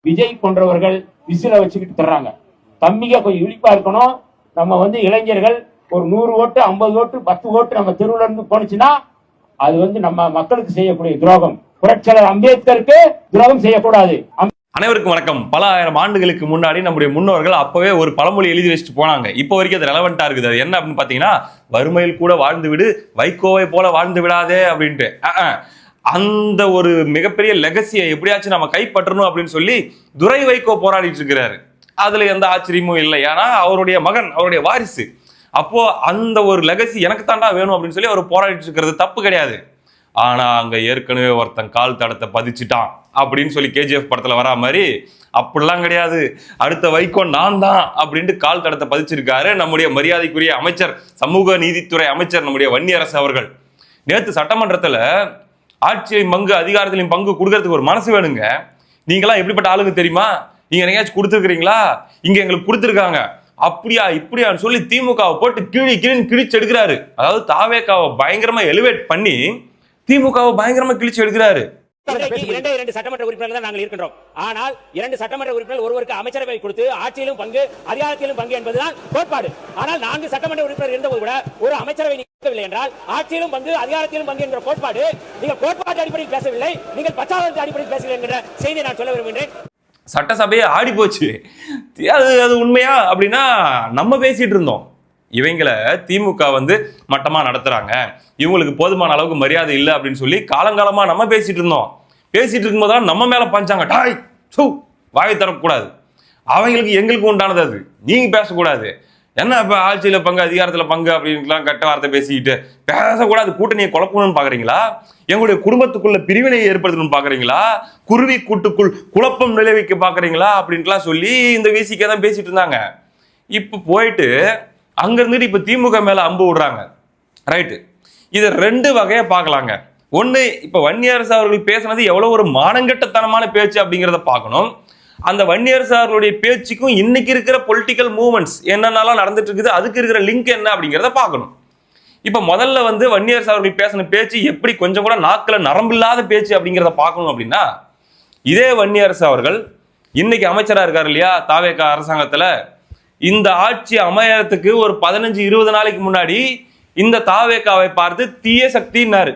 விஜய் போன்றவர்கள் விசில வச்சுக்கிட்டு தர்றாங்க. தம்பிங்க கொஞ்சம் விழிப்பா இருக்கணும். நம்ம இளைஞர்கள் ஒரு 100 ஓட்டு 50 ஓட்டு 10 ஓட்டு நம்ம தெருவுல இருந்து போனுச்சுன்னா அது நம்ம மக்களுக்கு செய்யக்கூடிய துரோகம். புரட்சியாளர் அம்பேத்கருக்கு துரோகம் செய்யக்கூடாது. அனைவருக்கும் வணக்கம். பல ஆயிரம் ஆண்டுகளுக்கு முன்னாடி நம்முடைய முன்னோர்கள் அப்பவே ஒரு பழமொழி எழுதி வச்சுட்டு போனாங்க. இப்போ வரைக்கும் அது ரெலவெண்டா இருக்குது. அது என்ன அப்படின்னு பாத்தீங்கன்னா, வறுமையில் கூட வாழ்ந்து விடு, வைகோவை போல வாழ்ந்து விடாதே அப்படின்ட்டு. அந்த ஒரு மிகப்பெரிய லெகசியை எப்படியாச்சும் நம்ம கைப்பற்றணும் அப்படின்னு சொல்லி துரை வைகோ போராடிட்டு இருக்கிறாரு. அதுல எந்த ஆச்சரியமும் இல்லை. ஏன்னா அவருடைய மகன், அவருடைய வாரிசு. அப்போ அந்த ஒரு லெகசி எனக்கு தாண்டா வேணும் அப்படின்னு சொல்லி அவர் போராடிட்டு இருக்கிறது தப்பு கிடையாது. ஆனா அங்க ஏற்கனவே ஒருத்தன் கால் தடத்தை பதிச்சுட்டான் அப்படின்னு சொல்லி KGF படத்துல வரா மாதிரி அப்படிலாம் கிடையாது. அடுத்த வைகோ நான் தான் அப்படின்ட்டு கால் தடத்தை பதிச்சிருக்காரு நம்முடைய மரியாதைக்குரிய அமைச்சர், சமூக நீதித்துறை அமைச்சர் நம்முடைய வன்னியரசு அவர்கள். நேற்று சட்டமன்றத்துல ஆட்சியை பங்கு, அதிகாரத்திலையும் பங்கு கொடுக்கறதுக்கு ஒரு மனசு வேணுங்க. நீங்களாம் எப்படிப்பட்ட ஆளுங்க தெரியுமா? நீங்க எங்கேயாச்சும் கொடுத்துருக்கீங்களா? இங்க எங்களுக்கு கொடுத்துருக்காங்க, அப்படியா இப்படியான்னு சொல்லி திமுகவை போட்டு கிழிச்சு எடுக்கிறாரு. அதாவது தாவேகாவை பயங்கரமா எலிவேட் பண்ணி திமுகவை பயங்கரமா கிழிச்சு எடுக்கிறாரு. இரண்டு சட்டமன்ற உறுப்பினர்கள் தான் நாங்கள் இருக்கின்றோம். ஆனால் 2 சட்டமன்ற உறுப்பினர்கள் ஒருவருக்கு அமைச்சரவை கொடுத்து ஆட்சியிலும் பங்கு அதிகாரத்திலும் பங்கு என்பதுதான் கோட்பாடு. ஆனால் 4 சட்டமன்ற உறுப்பினர் இருந்தபோது கூட ஒரு அமைச்சரவை நீக்கவில்லை என்றால் ஆட்சியிலும் பங்கு அதிகாரத்திலும் பங்கு என்ற கோட்பாடு, நீங்கள் கோட்பாட்டு அடிப்படையில் பேசவில்லை, நீங்கள் பச்சாதாரத்தின் அடிப்படையில் பேசவில்லை என்ற செய்தியை நான் சொல்ல விரும்புகிறேன். சட்டசபையே ஆடி போச்சு. அது உண்மையா அப்படின்னா நம்ம பேசிட்டு இருந்தோம். இவங்களை திமுக மட்டமா நடத்துறாங்க, இவங்களுக்கு போதுமான அளவுக்கு மரியாதை இல்லை அப்படின்னு சொல்லி காலங்காலமா நம்ம பேசிட்டு இருந்தோம். பேசிட்டு இருக்கும்போது நம்ம மேல பஞ்சாங்க, டாய் வாயை தரக்கூடாது, அவங்களுக்கு எங்களுக்கு உண்டானது, அது நீங்க பேசக்கூடாது, என்ன இப்ப ஆட்சியில பங்கு அதிகாரத்துல பங்கு அப்படின்லாம் கட்ட வார்த்தை பேசிக்கிட்டு பேசக்கூடாது, கூட்டணியை குழப்பணும்னு பாக்குறீங்களா? எங்களுடைய குடும்பத்துக்குள்ள பிரிவினையை ஏற்படுத்தணும்னு பாக்குறீங்களா? குருவி கூட்டுக்குள் குழப்பம் நிலைவிக்க பாக்குறீங்களா அப்படின்ட்டுலாம் சொல்லி இந்த விசிக்கே தான் பேசிட்டு இருந்தாங்க. இப்ப போயிட்டு அங்க இருந்துட்டு இப்ப திமுக மேல அம்பு விடுறாங்க. ரைட்டு, இதை 2 வகையா பார்க்கலாங்க. ஒண்ணு, இப்ப வன்னியரசு அவர்கள் பேசினது எவ்வளவு ஒரு மானங்கெட்டத்தனமான பேச்சு அப்படிங்கிறத பார்க்கணும். அந்த வன்னியரசு அவர்களுடைய பேச்சுக்கும் இன்னைக்கு இருக்கிற பொலிட்டிக்கல் மூவ்மெண்ட்ஸ் என்னென்னலாம் நடந்துட்டு இருக்குது, அதுக்கு இருக்கிற லிங்க் என்ன அப்படிங்கிறத பார்க்கணும். இப்ப முதல்ல வன்னியரசு அவர்கள் பேசின பேச்சு எப்படி கொஞ்சம் கூட நாக்குல நரம்பில்லாத பேச்சு அப்படிங்கிறத பார்க்கணும். அப்படின்னா, இதே வன்னியரசு அவர்கள் இன்னைக்கு அமைச்சரா இருக்காரு இல்லையா தாவேகா அரசாங்கத்துல, இந்த ஆட்சி அமையறதுக்கு ஒரு 15-20 நாளைக்கு முன்னாடி இந்த தாவேகாவை பார்த்து தீய சக்தினாரு.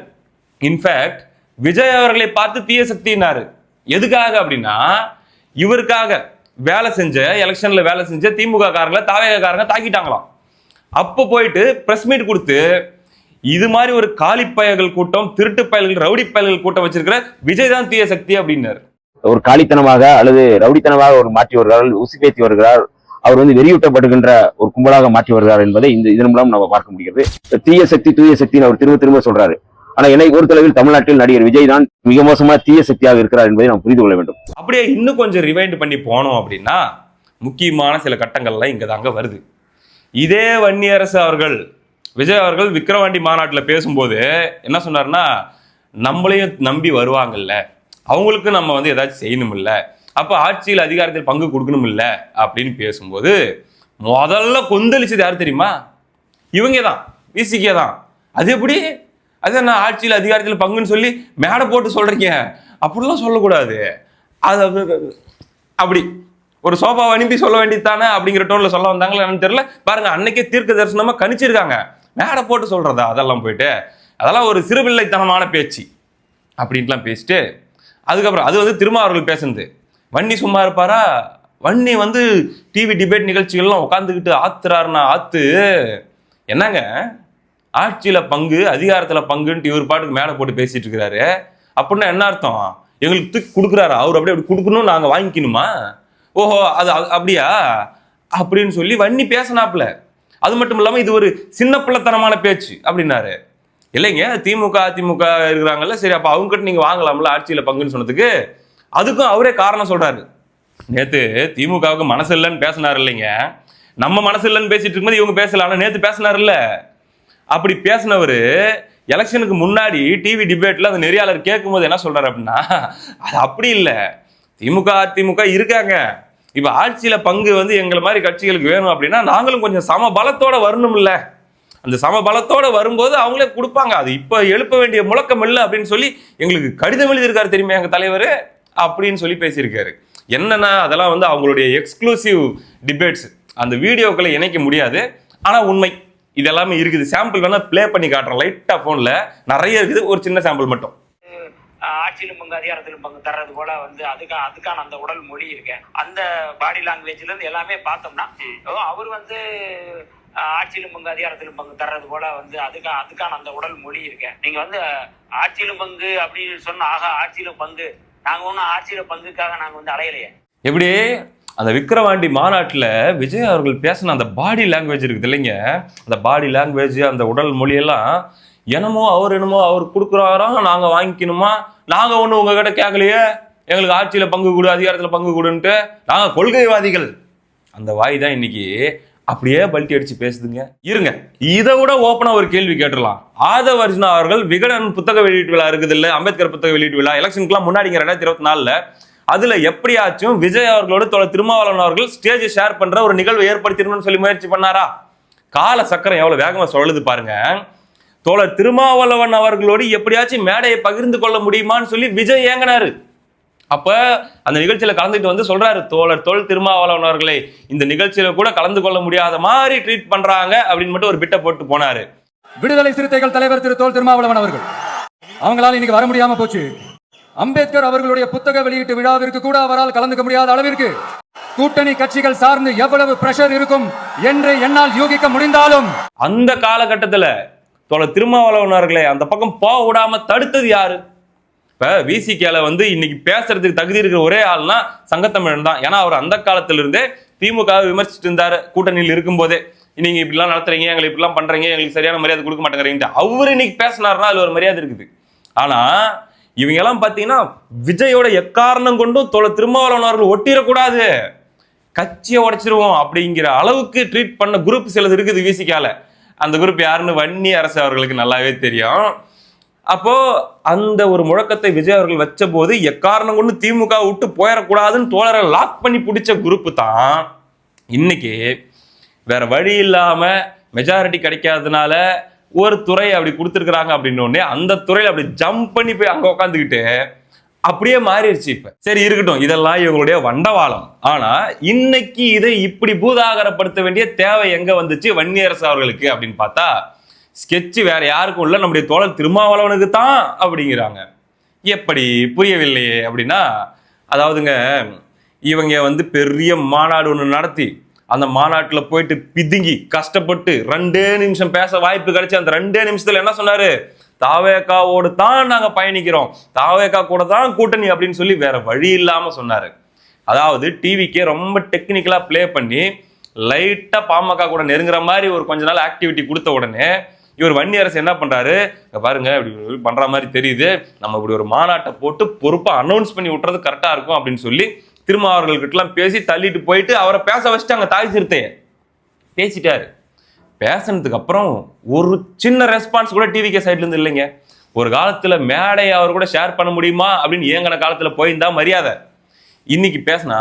இன்ஃபேக்ட் விஜய் அவர்களை பார்த்து தீய சக்தினாரு. எதுக்காக அப்படின்னா, இவருக்காக வேலை செஞ்ச, எலெக்ஷன்ல வேலை செஞ்ச திமுக காரங்களை தாவேகா காரங்க தாக்கிட்டாங்களாம். அப்போ போயிட்டு பிரஸ் மீட் கொடுத்து இது மாதிரி ஒரு காலி பயல்கள் கூட்டம், திருட்டு பயல்கள், ரவுடி பயல்கள் கூட்டம் வச்சிருக்கிற விஜய் தான் தீய சக்தி அப்படின்னாரு. ஒரு காலித்தனமாக அல்லது ரவுடித்தனமாக ஒரு மாற்றி வருகிறார், உசுப்பேத்தி வருகிறார், அவர் வெறியூட்டப்படுகின்ற ஒரு கும்பலாக மாற்றி வருகிறார் என்பதை இதன் மூலம் நம்ம பார்க்க முடிகிறது. தீய சக்தி தூய சக்தின்னு அவர் திரும்ப சொல்றாரு. ஆனா என்னை பொறுத்தளவில் தமிழ்நாட்டில் நடிகர் விஜய் தான் மிக மோசமா தீய சக்தியாக இருக்கிறார் என்பதை நாம் புரிந்து கொள்ள வேண்டும். அப்படியே இன்னும் கொஞ்சம் ரிவைண்ட் பண்ணி போனோம் அப்படின்னா, முக்கியமான சில கட்டங்கள்லாம் இங்க தாங்க வருது. இதே வன்னியரசு அவர்கள், விஜய் அவர்கள் விக்கிரவாண்டி மாநாட்டில் பேசும்போது என்ன சொன்னார்னா, நம்மளையும் நம்பி வருவாங்கல்ல, அவங்களுக்கு நம்ம ஏதாச்சும் செய்யணும் இல்ல, அப்ப ஆட்சியில் அதிகாரத்தில் பங்கு கொடுக்கணும் இல்ல அப்படின்னு பேசும்போது முதல்ல கொந்தளிச்சது யாரு தெரியுமா? இவங்க தான், விசிகே தான். அது எப்படி, அது நான் ஆட்சியில் அதிகாரத்தில் பங்குன்னு சொல்லி மேடை போட்டு சொல்றீங்க, அப்படிலாம் சொல்லக்கூடாது, அது அப்படி ஒரு சோபாவை அனுப்பி சொல்ல வேண்டியது தானே அப்படிங்கிற டோன்ல சொல்ல வந்தாங்களா என்னன்னு தெரியல. பாருங்க, அன்னைக்கே தீர்க்க தரிசனமா கணிச்சிருக்காங்க. மேடை போட்டு சொல்றதா அதெல்லாம், போயிட்டு அதெல்லாம் ஒரு சிறுபிள்ளைத்தனமான பேச்சு அப்படின்ட்டுலாம் பேசிட்டு, அதுக்கப்புறம் அது திருமாவர்கள் பேசுனது. வன்னி சும்மா இருப்பாரா? வன்னி டிவி டிபேட் நிகழ்ச்சிகள்லாம் உட்காந்துக்கிட்டு ஆத்துறாருன்னா ஆத்து. என்னங்க, ஆட்சியில பங்கு அதிகாரத்துல பங்குன்ட்டு இவர் பாட்டுக்கு மேலே போட்டு பேசிட்டு இருக்கிறாரு. அப்படின்னா என்ன அர்த்தம்? எங்களுக்கு தூக்கி கொடுக்குறாரு, அவர் அப்படியே அப்படி கொடுக்கணும், நாங்க வாங்கிக்கணுமா? ஓஹோ, அது அப்படியா அப்படின்னு சொல்லி வன்னி பேசினாப்புல. அது மட்டும் இல்லாம இது ஒரு சின்ன பிள்ளைத்தனமான பேச்சு அப்படின்னாரு. இல்லைங்க, திமுக அதிமுக இருக்கிறாங்கல்ல, சரி அப்ப அவங்க கிட்ட நீங்க வாங்கலாம்ல ஆட்சியில பங்குன்னு சொன்னதுக்கு. அதுக்கும் அவரே காரணம் சொல்றாரு. நேத்து திமுகவுக்கு மனசு இல்லைன்னு பேசினாரு இல்லைங்க, நம்ம மனசு இல்லைன்னு பேசிட்டு இருக்கும்போது இவங்க பேசல, ஆனா நேத்து பேசினாரு இல்ல. அப்படி பேசினவரு எலெக்ஷனுக்கு முன்னாடி டிவி டிபேட்ல அந்த நெறியாளர் கேட்கும் போது என்ன சொல்றாரு அப்படின்னா, அது அப்படி இல்லை, திமுக அதிமுக இருக்காங்க, இப்ப ஆட்சியில பங்கு எங்களை மாதிரி கட்சிகளுக்கு வேணும் அப்படின்னா நாங்களும் கொஞ்சம் சம பலத்தோட வரணும் இல்ல, அந்த சமபலத்தோட வரும்போது அவங்களே கொடுப்பாங்க, அது இப்ப எழுப்ப வேண்டிய முழக்கம் இல்லை அப்படின்னு சொல்லி எங்களுக்கு கடிதம் எழுதியிருக்காரு தெரியுமா எங்க தலைவர் அப்படின்னு சொல்லி பேசியிருக்காரு. என்னன்னா அதெல்லாம் வந்து அவங்களுடைய எக்ஸ்க்ளூசிவ் டிபேட்ஸ், அந்த வீடியோக்களை இணைக்க முடியாது. ஆனா உண்மை இது எல்லாமே இருக்குது. சாம்பிள் வேணா ப்ளே பண்ணி காட்டுறேன் லைட்டா போன்ல, நிறைய இருக்குது, ஒரு சின்ன சாம்பிள் மட்டும். ஆட்சியிலும் பங்கு அதிகாரத்திலும் பங்கு தர்றது போல வந்து அதுக்கான அந்த உடல் மொழி இருக்கு, அந்த பாடி லாங்குவேஜ்ல இருந்து எல்லாமே பார்த்தோம்னா அவர் வந்து ஆட்சியிலும் பங்கு அதிகாரத்திலும் பங்கு தர்றது போல வந்து அதுக்கான அந்த உடல் மொழி இருக்கு. நீங்க வந்து ஆட்சியிலும் பங்கு அப்படின்னு சொன்ன ஆட்சியிலும் பங்கு, நாங்க ஒன்னும் ஆட்சியில பங்குக்காக நாங்க வந்து அலையலையே. எப்படி அந்த விக்கிரவாண்டி மாநாட்டில் விஜய் அவர்கள் பேசின அந்த பாடி லாங்குவேஜ் இருக்குது இல்லைங்க, அந்த பாடி லாங்குவேஜ், அந்த உடல் மொழியெல்லாம் என்னமோ அவர் கொடுக்குறாராம், நாங்கள் வாங்கிக்கணுமா, நாங்கள் ஒன்றும் உங்ககிட்ட கேட்கலையே, எங்களுக்கு ஆட்சியில் பங்கு கொடு, அதிகாரத்தில் பங்கு கொடுன்ட்டு, நாங்கள் கொள்கைவாதிகள். அந்த வாய் தான் இன்னைக்கு அப்படியே பல்ட்டி அடிச்சு பேசுதுங்க. இருங்க, இதை விட ஓப்பனா ஒரு கேள்வி கேட்டுடலாம். ஆதவ அர்ஜுனா அவர்கள் விகடன் புத்தக வெளியீட்டு விழா இருக்குது இல்ல, அம்பேத்கர் புத்தக வெளியீட்டு விழா எலெக்ஷனுக்குலாம் முன்னாடிங்க 2024 அதுல எப்படியாச்சும் விஜய் அவர்களோட தோழர் திருமாவளவன் அவர்கள் ஸ்டேஜ் ஷேர் பண்ற ஒரு நிகழ்வு ஏற்படுத்திடணும்னு சொல்லி முயற்சி பண்ணாரா? கால சக்கரம் எவ்வளவு வேகமா சொல்லுது பாருங்க. தோழர் திருமாவளவன் அவர்களோடு எப்படியாச்சும் மேடையை பகிர்ந்து கொள்ள முடியுமான்னு சொல்லி விஜய் ஏங்கினாரு. அப்ப அந்த நிகழ்ச்சியில கலந்துட்டு வந்து சொல்றாரு, தோழர் திருமாவளவன் அவர்களை இந்த நிகழ்ச்சியில கூட கலந்து கொள்ள முடியாத மாதிரி ட்ரீட் பண்றாங்க அப்படின்னு மட்டும் ஒரு பிட்ட போட்டு போனாரு. விடுதலை சிறுத்தைகள் தலைவர் திரு தோல் திருமாவளவன் அவர்கள் அவங்களால இன்னைக்கு வர முடியாம போச்சு. அம்பேத்கர் அவர்களுடைய புத்தக வெளியீட்டு விழாவிற்கு கூட அவரால் கலந்துக்க முடியாத அளவிற்கு கூட்டணி கட்சிகள் சார்ந்து எவ்வளவு பிரஷர் இருக்கும் என்று என்னால் யூகிக்க முடிந்தாலும் அந்த காலகட்டத்துல தோழர் திருமாவளவன் அவர்களை அந்த பக்கம் போக விடாம தடுத்தது யாரு? இப்ப விசிகேல வந்து இன்னைக்கு பேசுறதுக்கு தகுதி இருக்கிற ஒரே ஆள்னா சங்கத்தமிழன் தான். ஏன்னா அவர் அந்த காலத்துல இருந்தே திமுக விமர்சிச்சுட்டு இருந்தாரு கூட்டணியில் இருக்கும் போதே. நீங்க இப்படிலாம் நடத்துறீங்க, எங்களை இப்படிலாம் பண்றீங்க, எங்களுக்கு சரியான மரியாதை கொடுக்க மாட்டேங்கிறீங்க. அவரு இன்னைக்கு பேசினாருன்னா அதுல ஒரு மரியாதை இருக்குது. ஆனா இவங்க எல்லாம் பாத்தீங்கன்னா விஜயோட எக்காரணம் கொண்டும் தோழர் திருமாவளவன் அவர்கள் ஒட்டிடக்கூடாது, கட்சியை உடைச்சிருவோம் அப்படிங்கிற அளவுக்கு ட்ரீட் பண்ண குரூப் சிலது இருக்குது விசிகால. அந்த குரூப் யாருன்னு வன்னியரசு அவர்களுக்கு நல்லாவே தெரியும். அப்போ அந்த ஒரு முழக்கத்தை விஜய் அவர்கள் வச்ச போது எக்காரணம் கொண்டு திமுக விட்டு போயிடக்கூடாதுன்னு தோழரை லாக் பண்ணி பிடிச்ச குரூப் தான் இன்னைக்கு வேற வழி இல்லாம மெஜாரிட்டி கிடைக்காததுனால ஒரு துறை அப்படி கொடுத்துருக்காங்க அப்படின்னு அந்த துறையில அப்படி ஜம்ப் பண்ணி போய் அங்க உட்காந்துக்கிட்டு அப்படியே மாறிடுச்சு. இப்ப சரி இருக்கட்டும், இதெல்லாம் இவங்களுடைய வண்டவாளம். ஆனா இன்னைக்கு இதை இப்படி பூதாகரப்படுத்த வேண்டிய தேவை எங்க வந்துச்சு வன்னியரசு அவர்களுக்கு அப்படின்னு பார்த்தா, ஸ்கெட்ச் வேற யாருக்கும் இல்ல, நம்முடைய தோழர் திருமாவளவனுக்கு தான் அப்படிங்கிறாங்க. எப்படி புரியவில்லையே அப்படின்னா, அதாவதுங்க இவங்க வந்து பெரிய மாநாடு ஒன்று நடத்தி அந்த மாநாட்டில் போயிட்டு பிதுங்கி கஷ்டப்பட்டு 2 நிமிஷம் பேச வாய்ப்பு கிடைச்சி அந்த 2 நிமிஷத்துல என்ன சொன்னாரு, தாவேகாவோடு தான் நாங்க பயணிக்கிறோம், தாவேகா கூட தான் கூட்டணி அப்படின்னு சொல்லி வேற வழி இல்லாம சொன்னாரு. அதாவது டிவிக்கே ரொம்ப டெக்னிக்கலா பிளே பண்ணி லைட்டா பாமக கூட நெருங்குற மாதிரி ஒரு கொஞ்ச நாள் ஆக்டிவிட்டி கொடுத்த உடனே இவர் வன்னியரசு என்ன பண்றாரு, பாருங்க இப்படி பண்ற மாதிரி தெரியுது, நம்ம இப்படி ஒரு மாநாட்டை போட்டு பொறுப்பா அனௌன்ஸ் பண்ணி விட்டுறது கரெக்டா இருக்கும் அப்படின்னு சொல்லி திருமாவர்கள்கிட்ட எல்லாம் பேசி தள்ளிட்டு போயிட்டு அவரை பேச வச்சுட்டாங்க. தாய் சிறுத்தைய பேசிட்டாரு. பேசினதுக்கு அப்புறம் ஒரு சின்ன ரெஸ்பான்ஸ் கூட டிவிகே சைட்ல இருந்து இல்லைங்க. ஒரு காலத்துல மேடை அவர் கூட ஷேர் பண்ண முடியுமா அப்படின்னு ஏங்கின காலத்துல போயிருந்தா மரியாதை. இன்னைக்கு பேசினா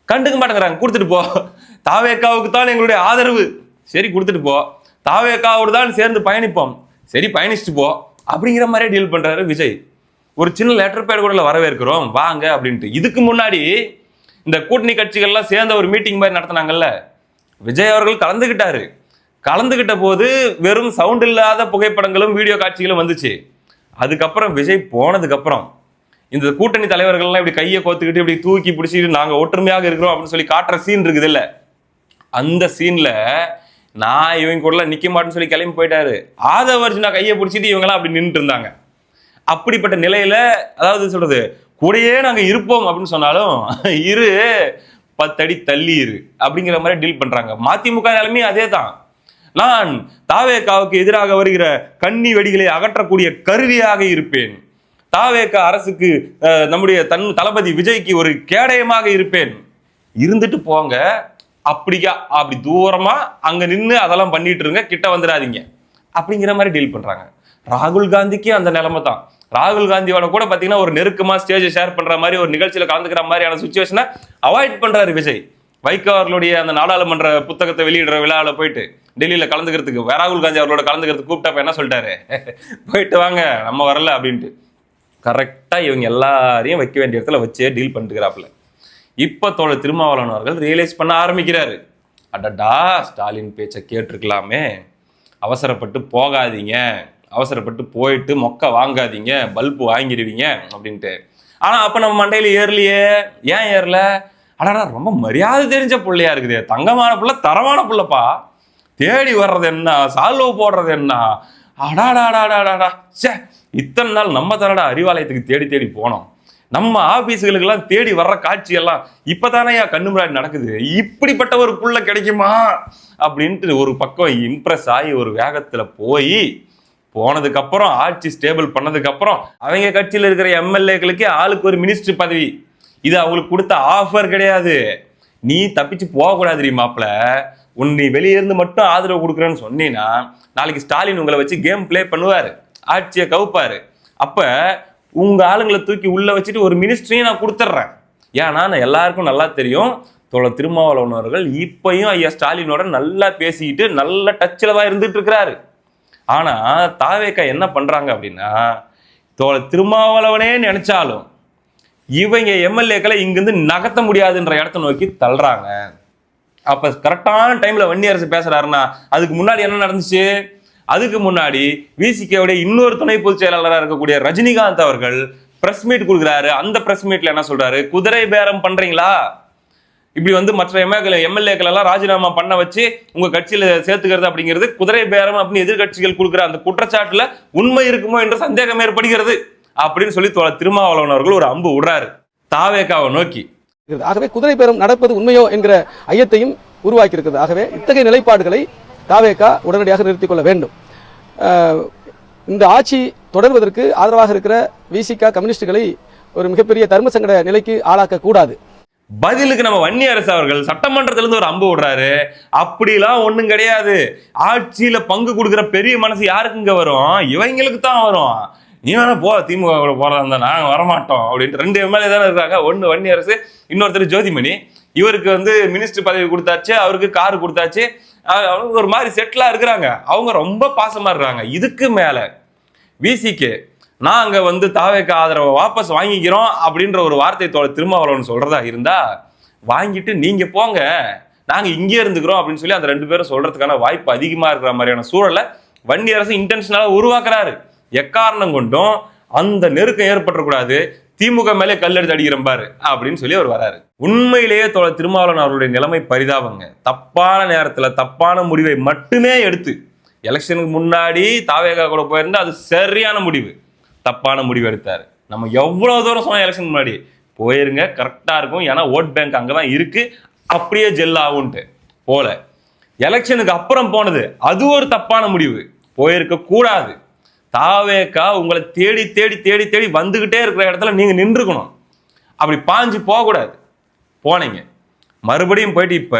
கண்டுக்க மாட்டேங்கிறாங்க. கொடுத்துட்டு போ, தாவேகாவுக்கு தான் எங்களுடைய ஆதரவு, சரி கொடுத்துட்டு போ, தாவேகாவோடு தான் சேர்ந்து பயணிப்போம், சரி பயணிச்சுட்டு போ அப்படிங்கிற மாதிரியே டீல் பண்றாரு விஜய். ஒரு சின்ன லெட்டர் பேட் கூட வரவேற்கிறோம் வாங்க அப்படின்ட்டு. இதுக்கு முன்னாடி இந்த கூட்டணி கட்சிகள்லாம் சேர்ந்த ஒரு மீட்டிங் மாதிரி நடத்தினாங்கல்ல, விஜய் அவர்கள் கலந்துகிட்டாரு. கலந்துகிட்ட போது வெறும் சவுண்ட் இல்லாத புகைப்படங்களும் வீடியோ காட்சிகளும் வந்துச்சு. அதுக்கப்புறம் விஜய் போனதுக்கு அப்புறம் இந்த கூட்டணி தலைவர்கள்லாம் இப்படி கையை கோத்துக்கிட்டு இப்படி தூக்கி பிடிச்சிட்டு நாங்க ஒற்றுமையாக இருக்கிறோம் அப்படின்னு சொல்லி காட்டுற சீன் இருக்குது இல்ல, அந்த சீன்ல நான் இவங்க கூட நிக்க மாட்டேன்னு சொல்லி கிளம்பி போயிட்டாரு. ஆதவ அர்ஜுனா கையை பிடிச்சிட்டு இவங்கெல்லாம் அப்படி நின்றுட்டு இருந்தாங்க. அப்படிப்பட்ட நிலையில அதாவது சொல்றது கூடயே நாங்க இருப்போம் அப்படின்னு சொன்னாலும் 10 அடி தள்ளி இரு அப்படிங்கிற மாதிரி டீல் பண்றாங்க. மதிமுக நிலைமை அதே தான். நான் தாவேகாவுக்கு எதிராக வருகிற கன்னி வெடிகளை அகற்றக்கூடிய கருவியாக இருப்பேன், தாவேகா அரசுக்கு நம்முடைய தளபதி விஜய்க்கு ஒரு கேடயமாக இருப்பேன், இருந்துட்டு போங்க, அப்படி தூரமா அங்க நின்று அதெல்லாம் பண்ணிட்டு இருங்க, கிட்ட வந்துடாதீங்க அப்படிங்கிற மாதிரி டீல் பண்றாங்க. ராகுல் காந்திக்கு அந்த நிலைமை தான். ராகுல் காந்தியோட கூட பாத்தீங்கன்னா ஒரு நெருக்கமா ஸ்டேஜ் ஷேர் பண்ற மாதிரி ஒரு நிகழ்ச்சியில கலந்துக்கிற மாதிரியான சுச்சுவேஷனை அவாய்ட் பண்றாரு விஜய். வைகோ அவர்களுடைய அந்த நாடாளுமன்ற புத்தகத்தை வெளியிடுற விழாவில் போயிட்டு டெல்லியில கலந்துக்கிறதுக்கு ராகுல் காந்தி அவர்களோட கலந்துக்கிறதுக்கு கூப்பிட்டப்ப என்ன சொல்லிட்டாரு, போயிட்டு வாங்க நம்ம வரல அப்படின்ட்டு. கரெக்டா இவங்க எல்லாரையும் வைக்க வேண்டிய இடத்துல வச்சே டீல் பண்ணிட்டுக்கிறாப்புல. இப்ப தோழர் திருமாவளவன் அவர்கள் ரியலைஸ் பண்ண ஆரம்பிக்கிறாரு. அடடா, ஸ்டாலின் பேச்சை கேட்டிருக்கலாமே, அவசரப்பட்டு போகாதீங்க, அவசரப்பட்டு போயிட்டு மொக்க வாங்காதீங்க, பல்பு வாங்கிடுவீங்க அப்படின்ட்டு. ஆனா அப்ப நம்ம மண்டையில ஏறலையே. ஏன் ஏறல? அடடா, ரொம்ப மரியாதை தெரிஞ்ச பிள்ளையா இருக்குது, தங்கமான பிள்ளை, தரமான பிள்ளைப்பா, தேடி வர்றது என்ன, சால்வோ போடுறது என்ன, அடாடாடாடாடா, சே, இத்தனை நாள் நம்ம தானடா அறிவாலயத்துக்கு தேடி தேடி போனோம், நம்ம ஆபீஸுகளுக்கெல்லாம் தேடி வர்ற காட்சி எல்லாம் இப்பதானே கண்ணு முன்னாடி நடக்குது, இப்படிப்பட்ட ஒரு புள்ள கிடைக்குமா அப்படின்ட்டு ஒரு பக்கம் இம்ப்ரெஸ் ஆகி ஒரு வேகத்துல போனதுக்கு அப்புறம், ஆட்சி ஸ்டேபிள் பண்ணதுக்கு அப்புறம், அவங்க கட்சியில் இருக்கிற எம்எல்ஏக்களுக்கு ஆளுக்கு ஒரு மினிஸ்டர் பதவி. இது அவங்களுக்கு கொடுத்த ஆஃபர் கிடையாது. நீ தப்பிச்சு போகக்கூடாது தெரியுமாப்ல, நீ வெளியே இருந்து மட்டும் ஆதரவு கொடுக்குறேன்னு சொன்னீங்கன்னா நாளைக்கு ஸ்டாலின் உங்களை வச்சு கேம் பிளே பண்ணுவாரு, ஆட்சியை கவுப்பாரு. அப்ப உங்க ஆளுங்களை தூக்கி உள்ள வச்சுட்டு ஒரு மினிஸ்டரையும் நான் கொடுத்துட்றேன். ஏன்னா நான் எல்லாருக்கும் நல்லா தெரியும், தோழர் திருமாவளவன் அவர்கள் இப்பயும் ஐயா ஸ்டாலினோட நல்லா பேசிக்கிட்டு நல்ல டச்சில் தான் இருந்துட்டு இருக்கிறாரு. ஆனா தாவேக்கா என்ன பண்றாங்க அப்படின்னா, தோழர் திருமாவளவனே நினைச்சாலும் இவங்க எம்எல்ஏக்களை இங்கிருந்து நகர்த்த முடியாதுன்ற இடத்த நோக்கி தள்ளுறாங்க. அப்ப கரெக்டான டைம்ல வன்னியரசு பேசுறாருன்னா அதுக்கு முன்னாடி என்ன நடந்துச்சு? அதுக்கு முன்னாடி விசிகேவுடைய இன்னொரு துணை பொதுச் செயலாளராக இருக்கக்கூடிய ரஜினிகாந்த் அவர்கள் பிரஸ் மீட் கொடுக்குறாரு. அந்த பிரஸ் மீட்ல என்ன சொல்றாரு? குதிரை பேரம் பண்றீங்களா, இப்படி வந்து மற்ற எம்எல்ஏக்கள் எல்லாம் ராஜினாமா பண்ண வச்சு உங்க கட்சியில சேர்த்துக்கிறது அப்படிங்கிறது குதிரை பேரம் அப்படின்னு எதிர்கட்சிகள் கொடுக்குற அந்த குற்றச்சாட்டுல உண்மை இருக்குமோ என்ற சந்தேகம் ஏற்படுகிறது அப்படின்னு சொல்லி திருமாவளவன் அவர்கள் ஒரு அம்பு விடுறாரு தாவேக்காவை நோக்கி. ஆகவே குதிரை பேரம் நடப்பது உண்மையோ என்கிற ஐயத்தையும் உருவாக்கி இருக்கிறது. ஆகவே இத்தகைய நிலைப்பாடுகளை தாவேக்கா உடனடியாக நிறுத்திக் கொள்ள வேண்டும். இந்த ஆட்சி தொடர்வதற்கு ஆதரவாக இருக்கிற விசிக கம்யூனிஸ்டுகளை ஒரு மிகப்பெரிய தர்ம சங்கட நிலைக்கு ஆளாக்க கூடாது. பதிலுக்கு நம்ம வன்னியரசு அவர்கள் சட்டமன்றத்திலிருந்து ஒரு அம்பு விடுறாரு. அப்படிலாம் ஒண்ணும் கிடையாது, ஆட்சியில பங்கு கொடுக்குற பெரிய மனசு யாருக்குங்க வரும்? இவங்களுக்கு தான் வரும். நீ வேணா போ, திமுக போறதா இருந்தா நாங்க வரமாட்டோம் அப்படின்ட்டு 2 எம்எல்ஏ தானே இருக்காங்க. ஒன்னு வன்னியரசு, இன்னொருத்தர் ஜோதிமணி. இவருக்கு வந்து மினிஸ்டர் பதவி கொடுத்தாச்சு, அவருக்கு காரு கொடுத்தாச்சு, அவங்க ஒரு மாதிரி செட்டிலா இருக்கிறாங்க. அவங்க ரொம்ப பாசமா இருக்காங்க. இதுக்கு மேல விசிகே நாங்க வந்து தாவேக்கா ஆதரவை வாபஸ் வாங்கிக்கிறோம் அப்படின்ற ஒரு வார்த்தை திருமாவளவன் சொல்றதா இருந்தா வாங்கிட்டு நீங்க போங்க, நாங்க இங்கே இருந்துக்கிறோம் அப்படின்னு சொல்லி அந்த 2 பேரும் சொல்றதுக்கான வாய்ப்பு அதிகமா இருக்கிற மாதிரியான சூழலை வன்னியரசு இன்டென்ஷனலா உருவாக்குறாரு. எக்காரணம் கொண்டும் அந்த நெருக்கம் ஏற்பட்டக்கூடாது, திமுக மேலே கல்லெடுத்து அடிக்கிறேன் பாரு அப்படின்னு சொல்லி அவர் வராரு. உண்மையிலேயே திருமாவளவன் அவருடைய நிலைமை பரிதாபங்க. தப்பான நேரத்துல தப்பான முடிவை மட்டுமே எடுத்து, எலெக்ஷனுக்கு முன்னாடி தாவேகா கூட போயிருந்தா அது சரியான முடிவு, தப்பான முடிவு எடுத்தாரு. நம்ம எவ்வளவு தூரம் சொன்ன எலெக்ஷன் முன்னாடி போயிருங்க, கரெக்டா இருக்கும், ஏன்னா ஓட் பேங்க் அங்கதான் இருக்கு, அப்படியே ஜெல் ஆகும்ட்டு போல. எலெக்ஷனுக்கு அப்புறம் போனது அது ஒரு தப்பான முடிவு, போயிருக்க கூடாது. தாவேக்கா உங்களை தேடி தேடி தேடி தேடி வந்துகிட்டே இருக்கிற இடத்துல நீங்க நின்றுக்கணும், அப்படி பாஞ்சு போகக்கூடாது. போனீங்க, மறுபடியும் போயிட்டு இப்ப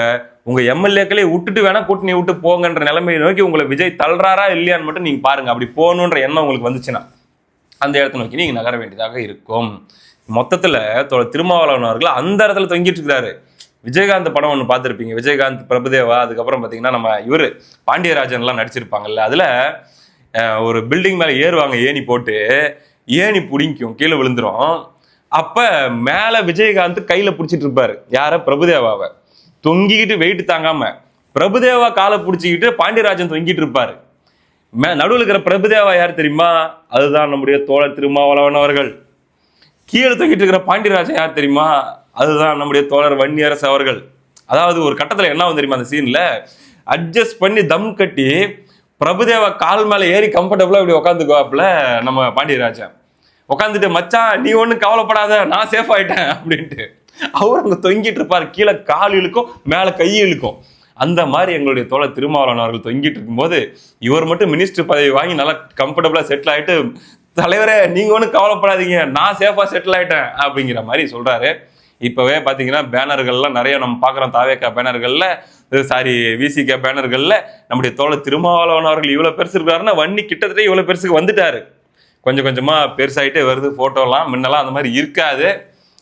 உங்க எம்எல்ஏக்களே விட்டுட்டு வேணா கூட்டணி விட்டு போங்கன்ற நிலைமையை நோக்கி உங்களை விஜய் தள்ளுறாரா இல்லையான்னு மட்டும் நீங்க பாருங்க. அப்படி போகணுன்ற எண்ணம் உங்களுக்கு வந்துச்சுன்னா அந்த இடத்த நோக்கி நீங்க நகர வேண்டியதாக இருக்கும். மொத்தத்துல திருமாவளவன் அவர்கள் அந்த இடத்துல தொங்கிட்டு இருக்கிறாரு. விஜயகாந்த் படம் ஒன்று பார்த்துருப்பீங்க, விஜயகாந்த், பிரபுதேவா, அதுக்கப்புறம் பார்த்தீங்கன்னா நம்ம இவரு பாண்டியராஜன் எல்லாம் நடிச்சிருப்பாங்கல்ல. அதுல ஒரு பில்டிங் மேல ஏறுவாங்க, ஏணி போட்டு, ஏணி பிடிக்கும், கீழே விழுந்துரும். அப்ப மேல விஜயகாந்த் கையில பிடிச்சிட்டு இருப்பாரு யார? பிரபுதேவாவை. தொங்கிக்கிட்டு வெயிட் தாங்காம பிரபுதேவா காலை பிடிச்சிக்கிட்டு பாண்டியராஜன் தொங்கிட்டு இருப்பாரு. நடுவில் இருக்கிற பிரபுதேவா யார் தெரியுமா? அதுதான் நம்முடைய தோழர் திருமாவளவன் அவர்கள். கீழே தொங்கிட்டு இருக்கிற பாண்டியராஜன் யார் தெரியுமா? அதுதான் நம்முடைய தோழர் வன்னியரசு அவர்கள். அதாவது ஒரு கட்டத்துல என்ன ஆகும் தெரியுமா? அந்த சீன்ல அட்ஜஸ்ட் பண்ணி தம் கட்டி பிரபுதேவா கால் மேல ஏறி கம்ஃபர்டபுளா இப்படி உட்காந்துக்குவாப்புல நம்ம பாண்டியராஜன். உட்காந்துட்டு மச்சான் நீ ஒன்னும் கவலைப்படாத, நான் சேஃப் ஆயிட்டேன் அப்படின்ட்டு அவர் அங்க தொங்கிட்டு இருப்பாரு. கீழே கால் இழுக்கும், மேல கை இழுக்கும். அந்த மாதிரி எங்களுடைய தோழர் திருமாவளவன் அவர்கள் தொங்கிட்டு இருக்கும்போது இவர் மட்டும் மினிஸ்டர் பதவி வாங்கி நல்லா கம்ஃபர்டபுளா செட்டில் ஆயிட்டு, தலைவரே நீங்க ஒன்றும் கவலைப்படாதீங்க, நான் சேஃபா செட்டில் ஆயிட்டேன் அப்படிங்கிற மாதிரி சொல்றாரு. இப்பவே பாத்தீங்கன்னா பேனர்கள்லாம் நிறைய நம்ம பாக்குறோம். தாவேக்கா பேனர்கள்ல, சாரி விசிகே பேனர்கள்ல நம்முடைய தோழர் திருமாவளவன் அவர்கள் இவ்வளவு பெருசு இருக்காருன்னா வன்னி கிட்டத்தட்ட இவ்வளவு பெருசுக்கு வந்துட்டாரு. கொஞ்சம் கொஞ்சமா பெருசாயிட்டே வருது. போட்டோலாம் முன்னெல்லாம் அந்த மாதிரி இருக்காது.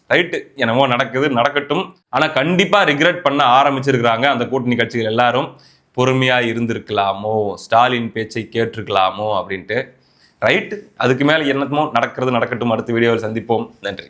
ரைட்டு, என்னமோ நடக்குது, நடக்கட்டும். ஆனா கண்டிப்பா ரிக்ரெட் பண்ண ஆரம்பிச்சிருக்கிறாங்க அந்த கூட்டணி கட்சிகள் எல்லாரும். பொறுமையா இருந்திருக்கலாமோ, ஸ்டாலின் பேச்சை கேட்டிருக்கலாமோ அப்படின்ட்டு. ரைட்டு, அதுக்கு மேல என்னமோ நடக்கிறது நடக்கட்டும். அடுத்த வீடியோவில் சந்திப்போம். நன்றி.